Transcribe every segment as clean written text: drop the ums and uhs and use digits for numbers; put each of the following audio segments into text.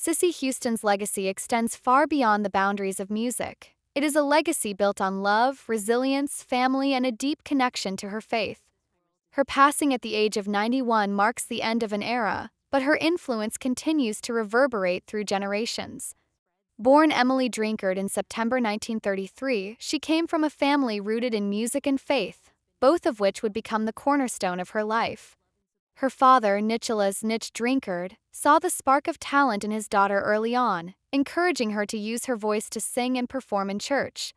Cissy Houston's legacy extends far beyond the boundaries of music. It is a legacy built on love, resilience, family, and a deep connection to her faith. Her passing at the age of 91 marks the end of an era, but her influence continues to reverberate through generations. Born Emily Drinkard in September 1933, she came from a family rooted in music and faith, both of which would become the cornerstone of her life. Her father, Nicholas Nitch Drinkard, saw the spark of talent in his daughter early on, encouraging her to use her voice to sing and perform in church.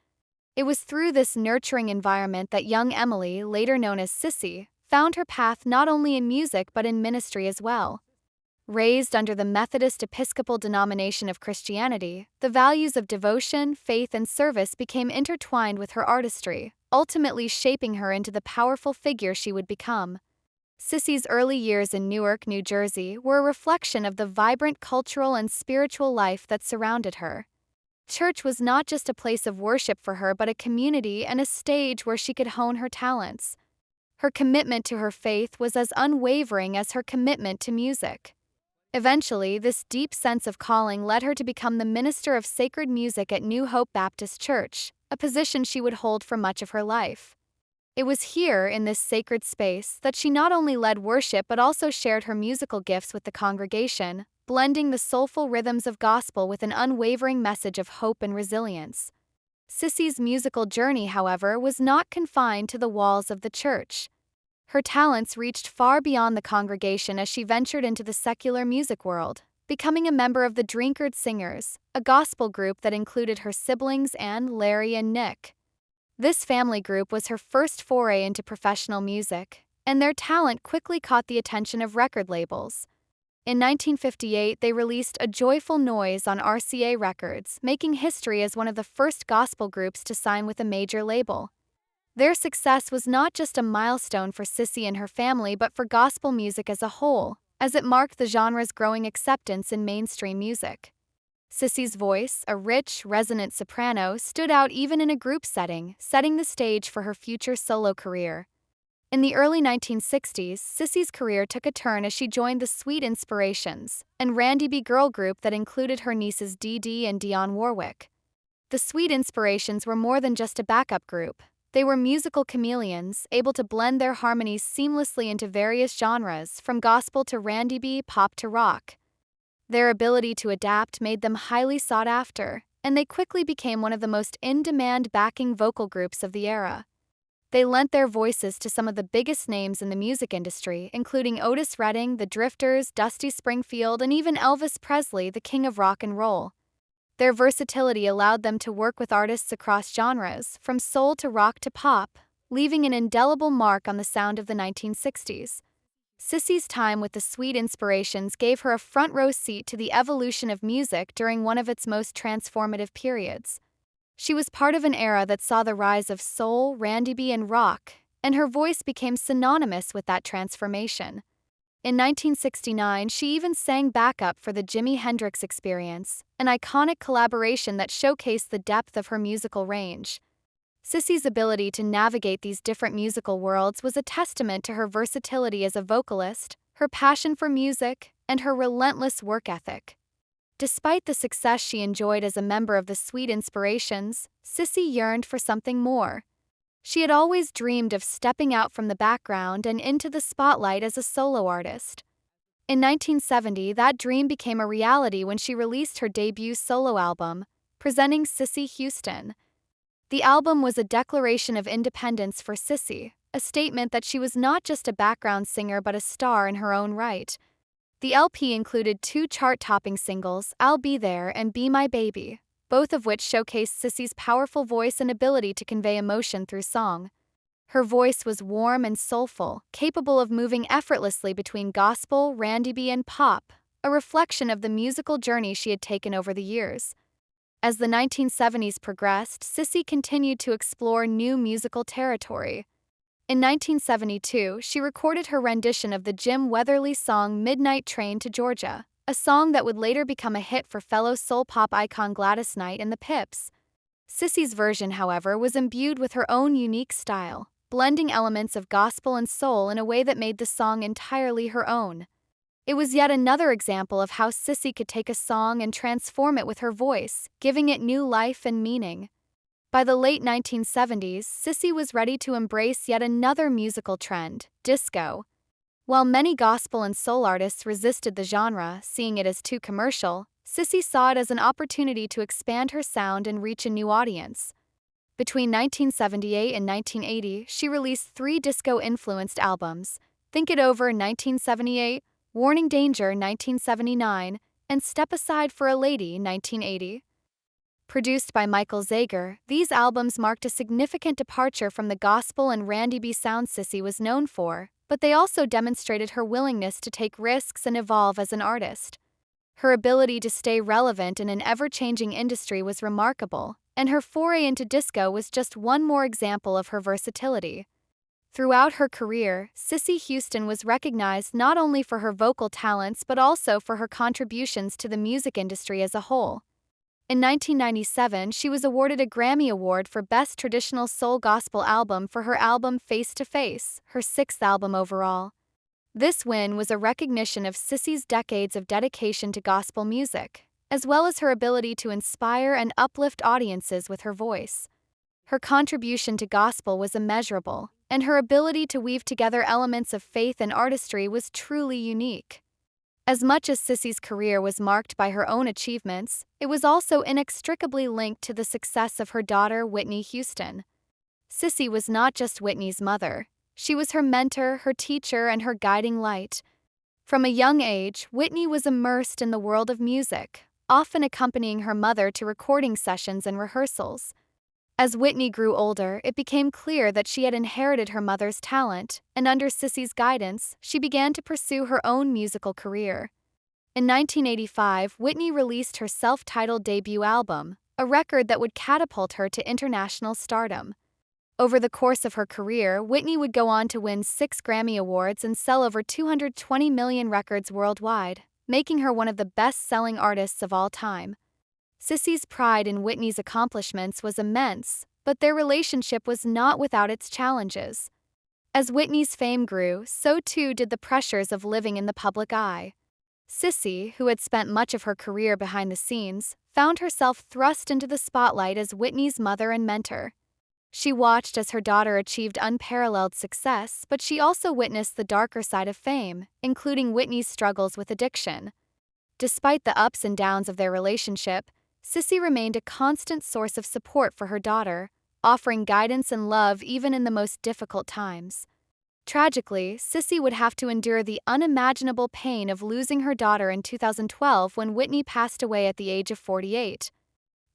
It was through this nurturing environment that young Emily, later known as Cissy, found her path not only in music but in ministry as well. Raised under the Methodist Episcopal denomination of Christianity, the values of devotion, faith, and service became intertwined with her artistry, ultimately shaping her into the powerful figure she would become. Cissy's early years in Newark, New Jersey, were a reflection of the vibrant cultural and spiritual life that surrounded her. Church was not just a place of worship for her but a community and a stage where she could hone her talents. Her commitment to her faith was as unwavering as her commitment to music. Eventually, this deep sense of calling led her to become the minister of sacred music at New Hope Baptist Church, a position she would hold for much of her life. It was here, in this sacred space, that she not only led worship but also shared her musical gifts with the congregation, blending the soulful rhythms of gospel with an unwavering message of hope and resilience. Cissy's musical journey, however, was not confined to the walls of the church. Her talents reached far beyond the congregation as she ventured into the secular music world, becoming a member of the Drinkard Singers, a gospel group that included her siblings Anne, Larry, and Nick. This family group was her first foray into professional music, and their talent quickly caught the attention of record labels. In 1958, they released A Joyful Noise on RCA Records, making history as one of the first gospel groups to sign with a major label. Their success was not just a milestone for Cissy and her family but for gospel music as a whole, as it marked the genre's growing acceptance in mainstream music. Cissy's voice, a rich, resonant soprano, stood out even in a group setting, setting the stage for her future solo career. In the early 1960s, Cissy's career took a turn as she joined the Sweet Inspirations, and Randy B. girl group that included her nieces Dee Dee and Dionne Warwick. The Sweet Inspirations were more than just a backup group. They were musical chameleons, able to blend their harmonies seamlessly into various genres, from gospel to Randy B, pop to rock. Their ability to adapt made them highly sought after, and they quickly became one of the most in-demand backing vocal groups of the era. They lent their voices to some of the biggest names in the music industry, including Otis Redding, the Drifters, Dusty Springfield, and even Elvis Presley, the king of rock and roll. Their versatility allowed them to work with artists across genres, from soul to rock to pop, leaving an indelible mark on the sound of the 1960s. Cissy's time with the Sweet Inspirations gave her a front-row seat to the evolution of music during one of its most transformative periods. She was part of an era that saw the rise of soul, Randy B, and rock, and her voice became synonymous with that transformation. In 1969, she even sang backup for the Jimi Hendrix Experience, an iconic collaboration that showcased the depth of her musical range. Cissy's ability to navigate these different musical worlds was a testament to her versatility as a vocalist, her passion for music, and her relentless work ethic. Despite the success she enjoyed as a member of the Sweet Inspirations, Cissy yearned for something more. She had always dreamed of stepping out from the background and into the spotlight as a solo artist. In 1970, that dream became a reality when she released her debut solo album, Presenting Cissy Houston. The album was a declaration of independence for Cissy, a statement that she was not just a background singer but a star in her own right. The LP included 2 chart-topping singles, I'll Be There and Be My Baby, both of which showcased Cissy's powerful voice and ability to convey emotion through song. Her voice was warm and soulful, capable of moving effortlessly between gospel, Randy B, and pop, a reflection of the musical journey she had taken over the years. As the 1970s progressed, Cissy continued to explore new musical territory. In 1972, she recorded her rendition of the Jim Weatherly song Midnight Train to Georgia, a song that would later become a hit for fellow soul pop icon Gladys Knight and the Pips. Cissy's version, however, was imbued with her own unique style, blending elements of gospel and soul in a way that made the song entirely her own. It was yet another example of how Cissy could take a song and transform it with her voice, giving it new life and meaning. By the late 1970s, Cissy was ready to embrace yet another musical trend, disco. While many gospel and soul artists resisted the genre, seeing it as too commercial, Cissy saw it as an opportunity to expand her sound and reach a new audience. Between 1978 and 1980, she released 3 disco-influenced albums: Think It Over 1978, Warning Danger 1979, and Step Aside for a Lady 1980. Produced by Michael Zager, these albums marked a significant departure from the gospel and Randy B sound Cissy was known for, but they also demonstrated her willingness to take risks and evolve as an artist. Her ability to stay relevant in an ever-changing industry was remarkable, and her foray into disco was just one more example of her versatility. Throughout her career, Cissy Houston was recognized not only for her vocal talents but also for her contributions to the music industry as a whole. In 1997, she was awarded a Grammy Award for Best Traditional Soul Gospel Album for her album Face to Face, her 6th album overall. This win was a recognition of Cissy's decades of dedication to gospel music, as well as her ability to inspire and uplift audiences with her voice. Her contribution to gospel was immeasurable, and her ability to weave together elements of faith and artistry was truly unique. As much as Cissy's career was marked by her own achievements, it was also inextricably linked to the success of her daughter, Whitney Houston. Cissy was not just Whitney's mother. She was her mentor, her teacher, and her guiding light. From a young age, Whitney was immersed in the world of music, often accompanying her mother to recording sessions and rehearsals. As Whitney grew older, it became clear that she had inherited her mother's talent, and under Cissy's guidance, she began to pursue her own musical career. In 1985, Whitney released her self-titled debut album, a record that would catapult her to international stardom. Over the course of her career, Whitney would go on to win 6 Grammy Awards and sell over 220 million records worldwide, making her one of the best-selling artists of all time. Cissy's pride in Whitney's accomplishments was immense, but their relationship was not without its challenges. As Whitney's fame grew, so too did the pressures of living in the public eye. Cissy, who had spent much of her career behind the scenes, found herself thrust into the spotlight as Whitney's mother and mentor. She watched as her daughter achieved unparalleled success, but she also witnessed the darker side of fame, including Whitney's struggles with addiction. Despite the ups and downs of their relationship, Cissy remained a constant source of support for her daughter, offering guidance and love even in the most difficult times. Tragically, Cissy would have to endure the unimaginable pain of losing her daughter in 2012 when Whitney passed away at the age of 48.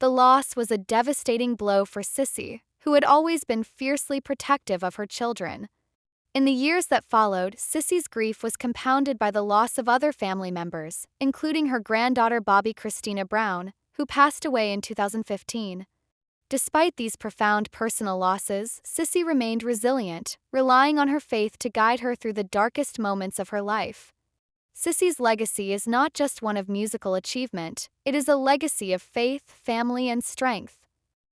The loss was a devastating blow for Cissy, who had always been fiercely protective of her children. In the years that followed, Cissy's grief was compounded by the loss of other family members, including her granddaughter Bobby Christina Brown, who passed away in 2015. Despite these profound personal losses, Cissy remained resilient, relying on her faith to guide her through the darkest moments of her life. Cissy's legacy is not just one of musical achievement, it is a legacy of faith, family, and strength.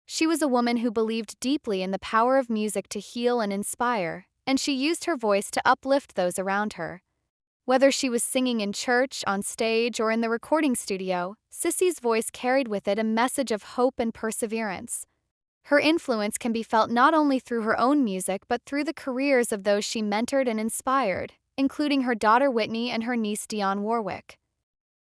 She was a woman who believed deeply in the power of music to heal and inspire, and she used her voice to uplift those around her. Whether she was singing in church, on stage, or in the recording studio, Cissy's voice carried with it a message of hope and perseverance. Her influence can be felt not only through her own music but through the careers of those she mentored and inspired, including her daughter Whitney and her niece Dionne Warwick.